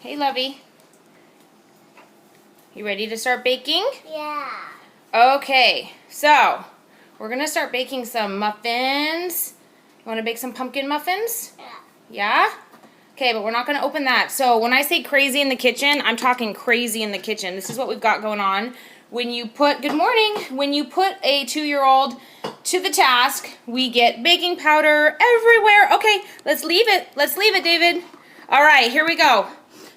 Hey, Lovey. You ready to start baking? Yeah. Okay, so we're going to start baking some muffins. You want to bake some pumpkin muffins? Yeah. Yeah? Okay, but we're not going to open that. So when I say crazy in the kitchen, I'm talking crazy in the kitchen. This is what we've got going on. When you put, good morning, when you put a 2-year-old to the task, we get baking powder everywhere. Okay, let's leave it. Let's leave it, David. All right, here we go.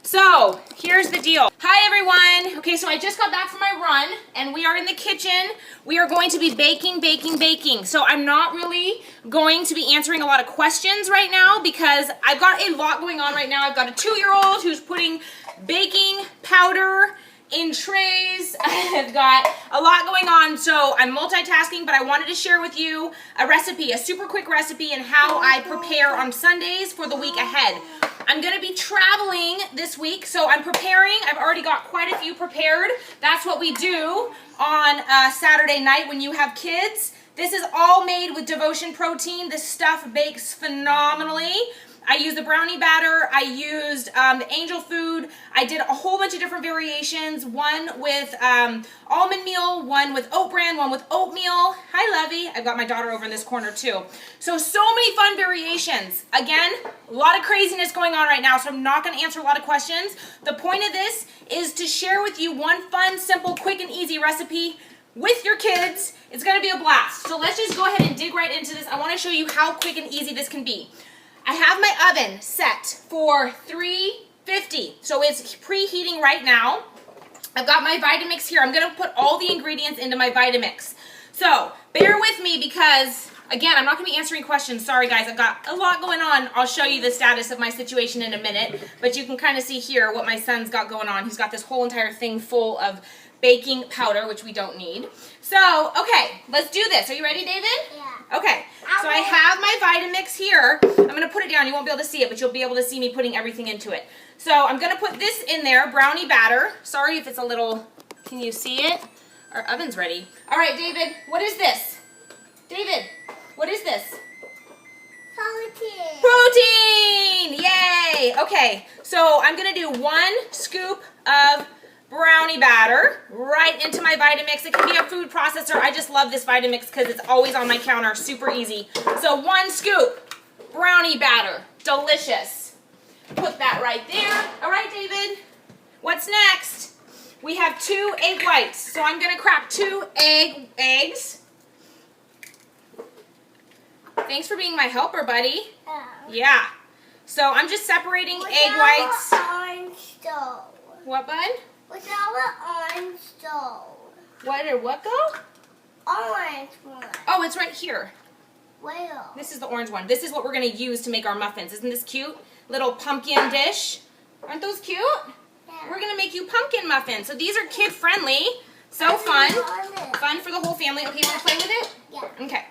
So, here's the deal. Hi, everyone. Okay, so I just got back from my run, and we are in the kitchen. We are going to be baking. So I'm not really going to be answering a lot of questions right now because I've got a lot going on right now. I've got a 2-year-old who's putting baking powder in trays. I've got a lot going on, so I'm multitasking, but I wanted to share with you a recipe, a super quick recipe, and how I prepare on Sundays for the week ahead. I'm going to be traveling this week, so I'm preparing. I've already got quite a few prepared. That's what we do on Saturday night when you have kids. This is all made with Devotion protein. This stuff bakes phenomenally. I used the brownie batter. I used the angel food. I did a whole bunch of different variations. One with almond meal, one with oat bran, one with oatmeal. Hi, Lovey. I've got my daughter over in this corner too. So many fun variations. Again, a lot of craziness going on right now, so I'm not going to answer a lot of questions. The point of this is to share with you one fun, simple, quick, and easy recipe with your kids. It's going to be a blast. So let's just go ahead and dig right into this. I want to show you how quick and easy this can be. I have my oven set for 350, so it's preheating right now. I've got my Vitamix here. I'm going to put all the ingredients into my Vitamix. So bear with me because, again, I'm not going to be answering questions. Sorry, guys. I've got a lot going on. I'll show you the status of my situation in a minute, but you can kind of see here what my son's got going on. He's got this whole entire thing full of baking powder, which we don't need. So, okay, let's do this. Are you ready, David? Yeah. Okay, so I have my Vitamix here. I'm going to put it down. You won't be able to see it, but you'll be able to see me putting everything into it. So I'm going to put this in there, brownie batter. Sorry if it's a little, can you see it? Our oven's ready. All right, David, what is this? David, what is this? Protein. Protein! Yay! Okay, so I'm going to do 1 scoop of brownie batter right into my Vitamix. It can be a food processor. I just love this Vitamix because it's always on my counter. Super easy. So 1 scoop brownie batter. Delicious. Put that right there. All right, David. What's next? We have 2 egg whites. So I'm going to crack 2 eggs. Thanks for being my helper, buddy. Yeah. So I'm just separating egg whites. Orange stove. What, bud? What's our orange stove? What go? Orange one. Oh, it's right here. Where? This is the orange one. This is what we're going to use to make our muffins. Isn't this cute? Little pumpkin dish. Aren't those cute? Yeah. We're going to make you pumpkin muffins. So these are kid-friendly. So fun. Fun for the whole family. Okay, you want to play with it? Yeah. Okay.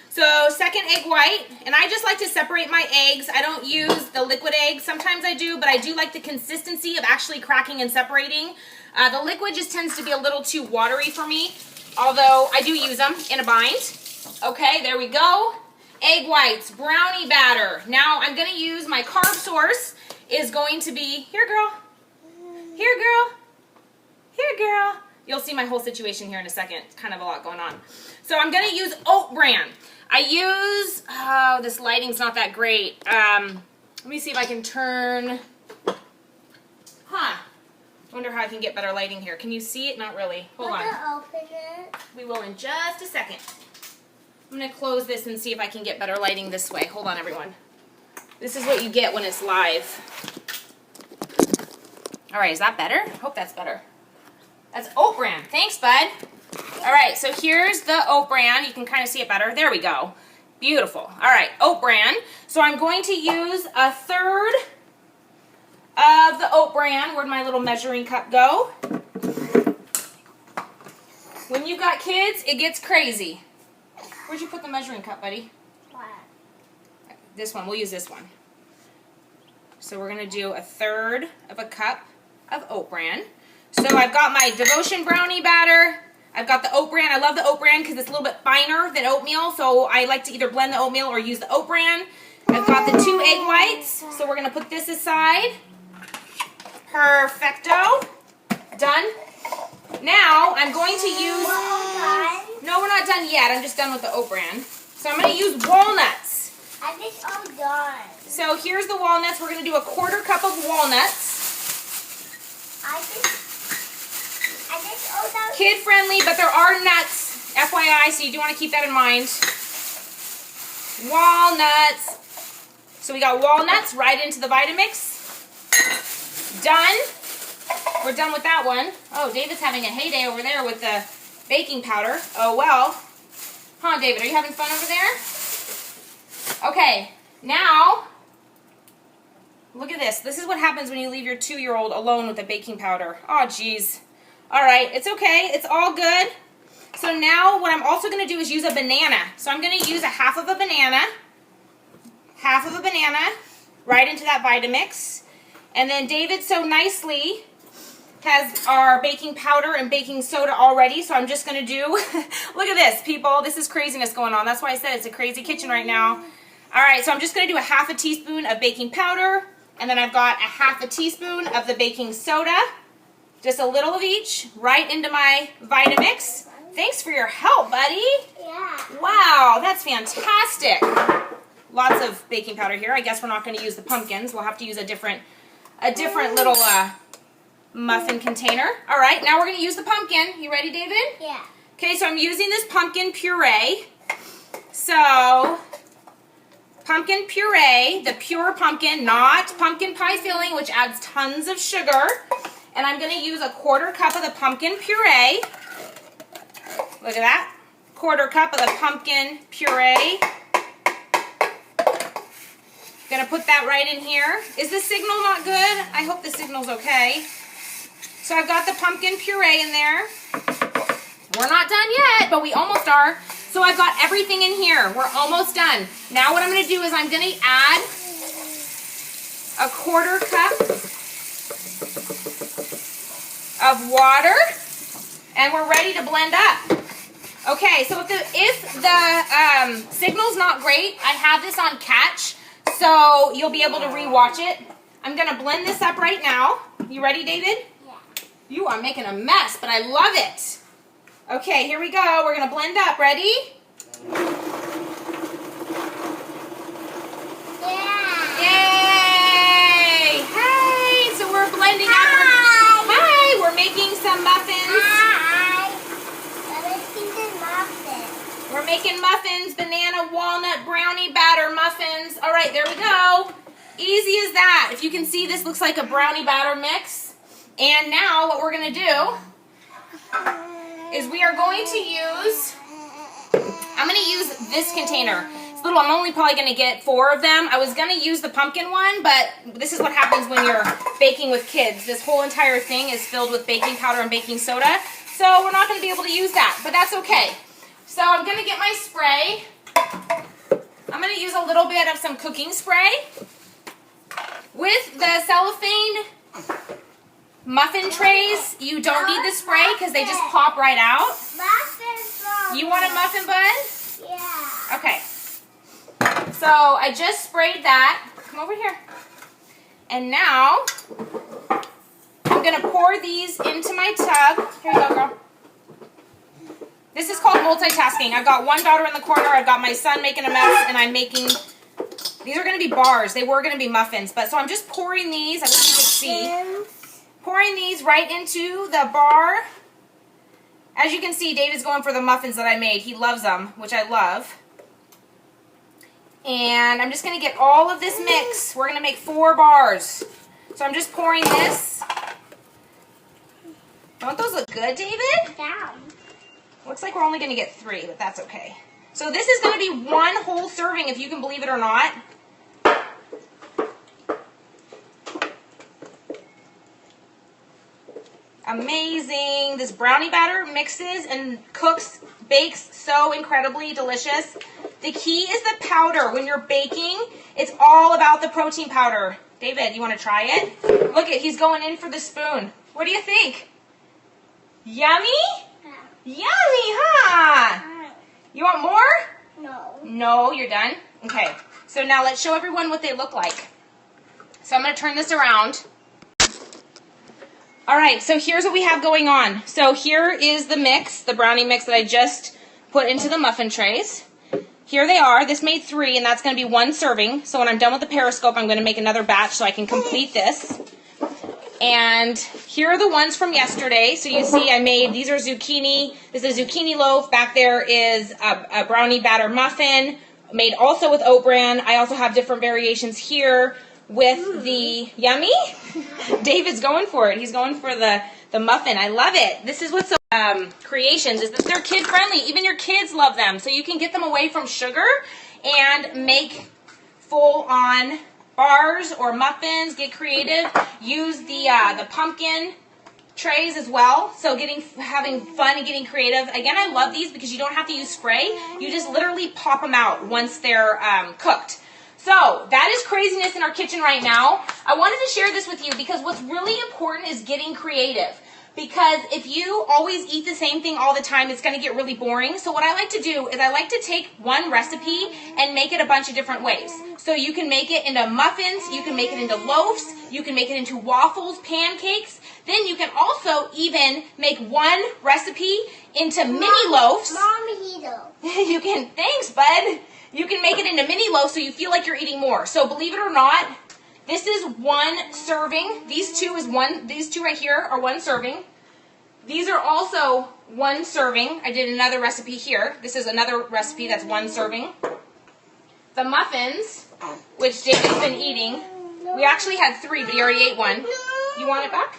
So, second egg white, and I just like to separate my eggs. I don't use the liquid eggs. Sometimes I do, but I do like the consistency of actually cracking and separating. The liquid just tends to be a little too watery for me, although I do use them in a bind. Okay, there we go. Egg whites, brownie batter. Now, I'm going to use my carb source is going to be, here, girl. Here, girl. Here, girl. You'll see my whole situation here in a second. It's kind of a lot going on. So I'm going to use oat bran. I use, oh, this lighting's not that great. Let me see if I can turn, wonder how I can get better lighting here. Can you see it? Not really. Hold on. Open it. We will in just a second. I'm going to close this and see if I can get better lighting this way. Hold on, everyone. This is what you get when it's live. All right, is that better? I hope that's better. That's oat bran. Thanks, bud. All right, so here's the oat bran. You can kind of see it better. There we go. Beautiful. All right, oat bran. So I'm going to use 1/3 of the oat bran. Where'd my little measuring cup go? When you've got kids, it gets crazy. Where'd you put the measuring cup, buddy? What? This one. We'll use this one. So we're going to do 1/3 of a cup of oat bran. So I've got my Devotion brownie batter. I've got the oat bran. I love the oat bran because it's a little bit finer than oatmeal, so I like to either blend the oatmeal or use the oat bran. I've got the 2 egg whites, so we're going to put this aside. Perfecto. Done. Now I'm going to use... No, we're not done yet. I'm just done with the oat bran. So I'm going to use walnuts. I think all done. So here's the walnuts. We're going to do a 1/4 cup of walnuts. I think all done. Kid friendly, but there are nuts, FYI, so you do want to keep that in mind. Walnuts. So we got walnuts right into the Vitamix. Done. We're done with that one. Oh, David's having a heyday over there with the baking powder. Oh, well. Huh, David, are you having fun over there? Okay, now, look at this. This is what happens when you leave your 2-year-old alone with the baking powder. Oh, geez. All right, it's okay. It's all good. So now what I'm also going to do is use a banana. So I'm going to use a half of a banana right into that Vitamix. And then David so nicely has our baking powder and baking soda already, so I'm just going to do, look at this, people. This is craziness going on. That's why I said it's a crazy kitchen right now. All right, so I'm just going to do a 1/2 teaspoon of baking powder, and then I've got a 1/2 teaspoon of the baking soda, just a little of each, right into my Vitamix. Thanks for your help, buddy. Yeah. Wow, that's fantastic. Lots of baking powder here. I guess we're not going to use the pumpkins. We'll have to use a different little muffin container. All right, now we're going to use the pumpkin. You ready, David? Yeah. Okay, so I'm using this pumpkin puree. So, pumpkin puree, the pure pumpkin, not pumpkin pie filling, which adds tons of sugar. And I'm going to use a 1/4 cup of the pumpkin puree. Look at that. 1/4 cup of the pumpkin puree. Gonna put that right in here. Is the signal not good? I hope the signal's okay. So I've got the pumpkin puree in there. We're not done yet, but we almost are. So I've got everything in here. We're almost done. Now what I'm gonna do is I'm gonna add a 1/4 cup of water, and we're ready to blend up. Okay, so if the signal's not great, I have this on catch, so you'll be able to rewatch it. I'm gonna blend this up right now. You ready, David? Yeah. You are making a mess, but I love it. Okay, here we go. We're gonna blend up. Ready? Yeah. Yay! Hey, so we're blending up. Hi, we're making some muffins. Hi. I'm making the muffin. We're making muffins, banana, walnut, brownie batter muffins. All right, there we go. Easy as that. If you can see, this looks like a brownie batter mix. And now what we're going to do is we are going to use, I'm going to use this container. It's little, I'm only probably going to get 4 of them. I was going to use the pumpkin one, but this is what happens when you're baking with kids. This whole entire thing is filled with baking powder and baking soda. So we're not going to be able to use that, but that's okay. So I'm going to get my spray. I'm going to use a little bit of some cooking spray. With the cellophane muffin trays, you don't need the spray because they just pop right out. Muffin. You want a muffin bun? Yeah. Okay. So I just sprayed that. Come over here. And now I'm going to pour these into my tub. Here you go, girl. This is called multitasking. I've got one daughter in the corner. I've got my son making a mess, and I'm making... These are going to be bars. They were going to be muffins. But so I'm just pouring these. I wish you could see. Pouring these right into the bar. As you can see, David's going for the muffins that I made. He loves them, which I love. And I'm just going to get all of this mix. We're going to make 4 bars. So I'm just pouring this. Don't those look good, David? Down. Looks like we're only going to get 3, but that's okay. So this is going to be 1 whole serving, if you can believe it or not. Amazing. This brownie batter mixes and cooks, bakes so incredibly delicious. The key is the powder. When you're baking, it's all about the protein powder. David, you want to try it? Look at, he's going in for the spoon. What do you think? Yummy? Yummy, huh? You want more? No. No, you're done? Okay. So now let's show everyone what they look like. So I'm going to turn this around. All right, so here's what we have going on. So here is the mix, the brownie mix that I just put into the muffin trays. Here they are. This made 3, and that's going to be 1 serving. So when I'm done with the Periscope, I'm going to make another batch so I can complete this. And here are the ones from yesterday. So you see I made, these are zucchini. This is a zucchini loaf. Back there is a brownie batter muffin, made also with oat bran. I also have different variations here with the yummy. David's going for it. He's going for the muffin. I love it. This is what's so creations is that they're kid friendly. Even your kids love them. So you can get them away from sugar and make full on bars or muffins. Get creative. Use the pumpkin trays as well. So having fun and getting creative. Again, I love these because you don't have to use spray. You just literally pop them out once they're cooked. So that is craziness in our kitchen right now. I wanted to share this with you because what's really important is getting creative. Because if you always eat the same thing all the time, it's going to get really boring. So what I like to do is I like to take one recipe and make it a bunch of different ways. So you can make it into muffins, you can make it into loaves, you can make it into waffles, pancakes. Then you can also even make one recipe into mini loaves. You can, thanks bud. You can make it into mini loaves so you feel like you're eating more. So believe it or not, this is 1 serving. These two right here are 1 serving. These are also 1 serving. I did another recipe here. This is another recipe that's 1 serving. The muffins, which David's been eating, we actually had 3, but he already ate 1. You want it back?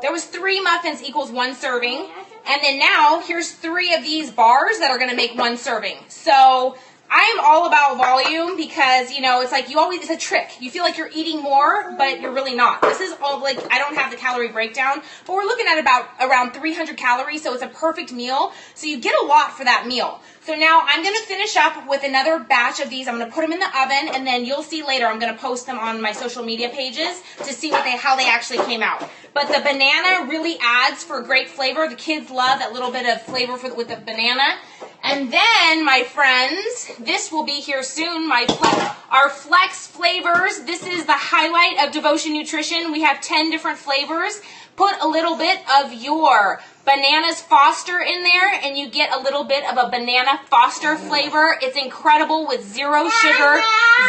There was 3 muffins equals 1 serving. And then now, here's 3 of these bars that are going to make 1 serving. So I am all about volume because, you know, it's like it's a trick. You feel like you're eating more, but you're really not. This is all like, I don't have the calorie breakdown, but we're looking at around 300 calories, so it's a perfect meal. So you get a lot for that meal. So now I'm going to finish up with another batch of these. I'm going to put them in the oven, and then you'll see later I'm going to post them on my social media pages to see how they actually came out. But the banana really adds for great flavor. The kids love that little bit of flavor with the banana. And then, my friends, this will be here soon, our Flex flavors. This is the highlight of Devotion Nutrition. We have 10 different flavors. Put a little bit of your Bananas Foster in there, and you get a little bit of a Banana Foster flavor. It's incredible with 0 sugar,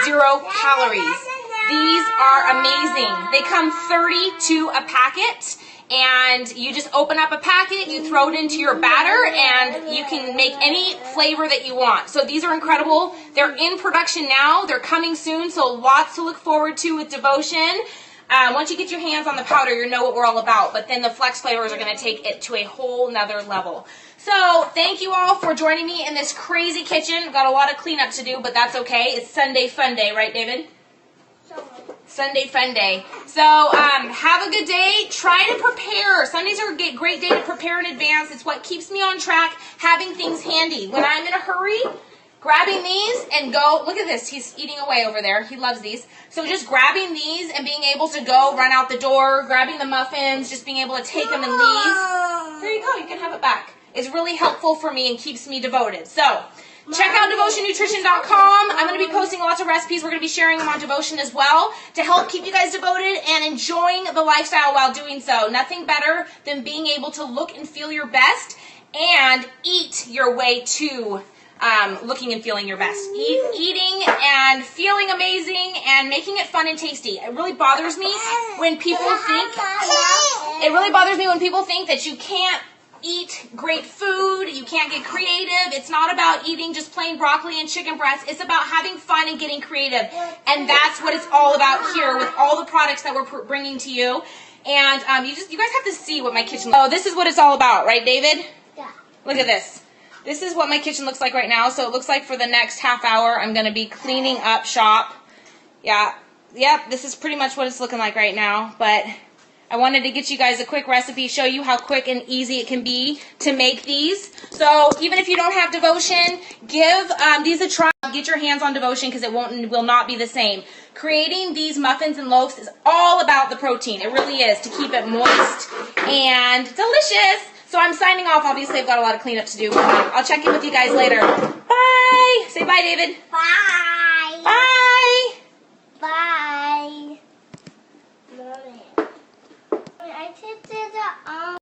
0 calories. These are amazing. They come 32 a packet. And you just open up a packet, you throw it into your batter, and you can make any flavor that you want. So these are incredible. They're in production now. They're coming soon, so lots to look forward to with Devotion. Once you get your hands on the powder, you know what we're all about. But then the Flex flavors are going to take it to a whole nother level. So thank you all for joining me in this crazy kitchen. We've got a lot of cleanup to do, but that's okay. It's Sunday Fun Day, right, David? Sunday Fun Day. So have a good day. Try to prepare. Sundays are a great day to prepare in advance. It's what keeps me on track, having things handy. When I'm in a hurry, grabbing these and go. Look at this. He's eating away over there. He loves these. So just grabbing these and being able to go run out the door, grabbing the muffins, just being able to take them and leave. There you go. You can have it back. It's really helpful for me and keeps me devoted. So check out devotionnutrition.com. I'm going to be posting lots of recipes. We're going to be sharing them on Devotion as well to help keep you guys devoted and enjoying the lifestyle while doing so. Nothing better than being able to look and feel your best and eat your way to looking and feeling your best. Eating and feeling amazing and making it fun and tasty. It really bothers me when people think that you can't eat great food, you can't get creative. It's not about eating just plain broccoli and chicken breasts. It's about having fun and getting creative. And that's what it's all about here with all the products that we're bringing to you. And you guys have to see what my kitchen. Oh, this is what it's all about, right, David? Yeah. Look at this. This is what my kitchen looks like right now. So it looks like for the next half hour, I'm going to be cleaning up shop. Yeah. Yep, this is pretty much what it's looking like right now. But I wanted to get you guys a quick recipe, show you how quick and easy it can be to make these. So even if you don't have Devotion, give these a try. Get your hands on Devotion because it will not be the same. Creating these muffins and loaves is all about the protein. It really is, to keep it moist and delicious. So I'm signing off. Obviously, I've got a lot of cleanup to do. I'll check in with you guys later. Bye. Say bye, David. Bye. Bye. Bye. I tasted the